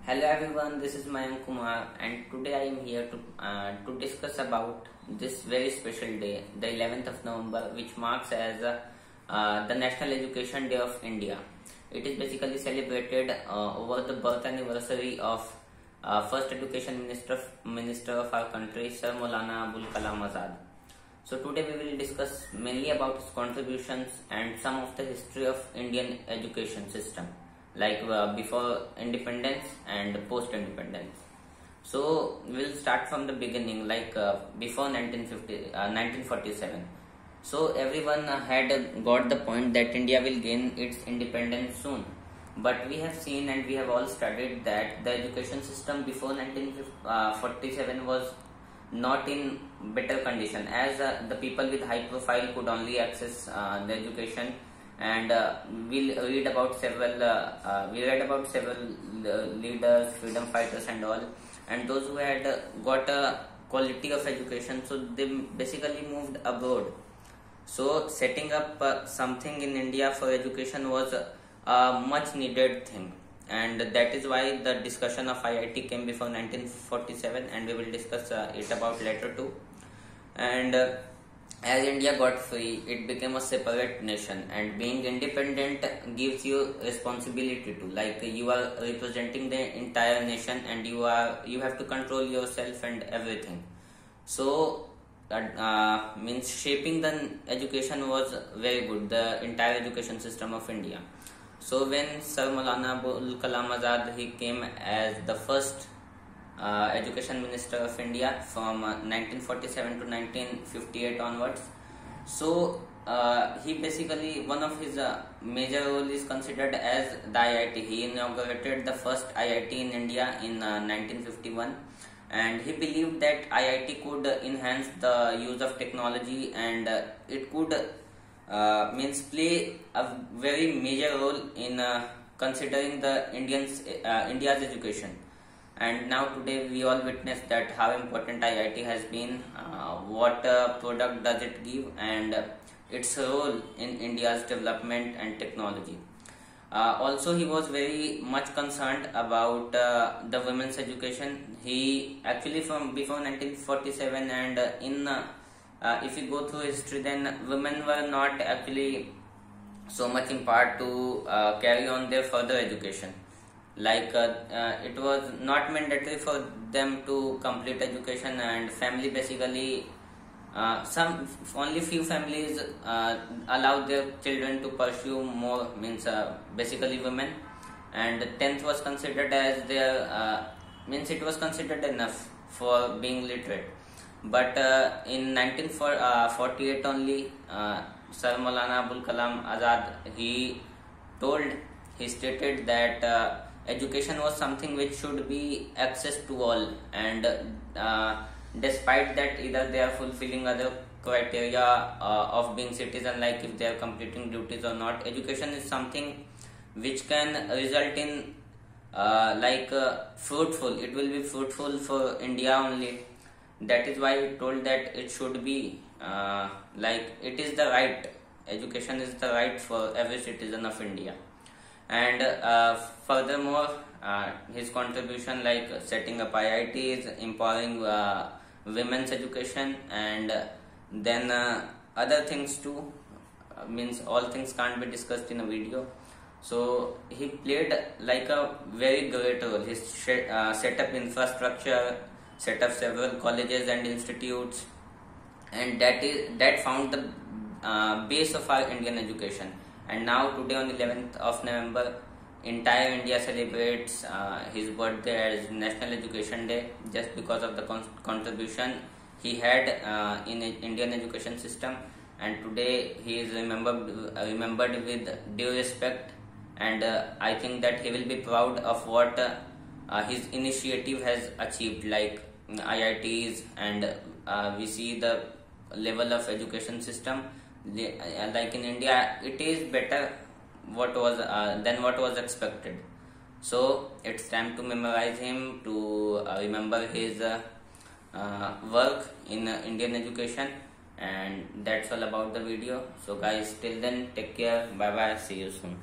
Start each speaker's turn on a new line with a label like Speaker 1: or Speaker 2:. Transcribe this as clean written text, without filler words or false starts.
Speaker 1: Hello everyone, this is Mayank Kumar and today I am here to discuss about this very special day, the 11th of November, which marks as the National Education Day of India. It is basically celebrated over the birth anniversary of first education minister of our country, Sir Maulana Abul Kalam Azad. So today we will discuss mainly about his contributions and some of the history of Indian education system, like before independence and post independence. So we'll start from the beginning, like before 1947. So everyone had got the point that India will gain its independence soon, but we have seen and we have all studied that the education system before 1947 was not in better condition, as the people with high profile could only access the education, and we read about several leaders, freedom fighters and all, and those who had got a quality of education, so they basically moved abroad. So setting up something in India for education was a much needed thing, and that is why the discussion of IIT came before 1947, and we will discuss it about later too. And as India got free, it became a separate nation, and being independent gives you responsibility to, like, you are representing the entire nation and you have to control yourself and everything. So means shaping the education was very good, the entire education system of India. So when Sir Maulana Abul Kalam Azad, he came as the first education minister of India from 1947 to 1958 onwards. So he basically, one of his major role is considered as the IIT. He inaugurated the first IIT in India in 1951, and he believed that IIT could enhance the use of technology, and it could means play a very major role in considering the India's education. And now today we all witness that how important IIT has been, what product does it give, and its role in India's development and technology. Also, he was very much concerned about the women's education. He actually, from before 1947, and if you go through history, then women were not actually so much empowered to carry on their further education. Like it was not mandatory for them to complete education, and family basically only few families allowed their children to pursue more, means basically women, and 10th was considered as their means it was considered enough for being literate. But in 1948 only, Sir Maulana Abul Kalam Azad, he stated that education was something which should be accessed to all, and despite that, either they are fulfilling other criteria of being citizen, like if they are completing duties or not, education is something which can result in fruitful, it will be fruitful for India only. That is why we told that it should be it is the right, education is the right for every citizen of India. And furthermore, his contribution, like setting up IITs, empowering women's education, and then other things too, means all things can't be discussed in a video. So he played like a very great role. He set up infrastructure, set up several colleges and institutes, and that found the base of our Indian education. And now today on 11th of November, entire India celebrates his birthday as National Education Day, just because of the contribution he had in Indian education system. And today he is remembered with due respect, and I think that he will be proud of what his initiative has achieved, like IITs, and we see the level of education system. Like in India, it is better than what was expected. So it's time to memorize him, to remember his work in Indian education. And that's all about the video. So guys, till then, take care, bye bye, see you soon.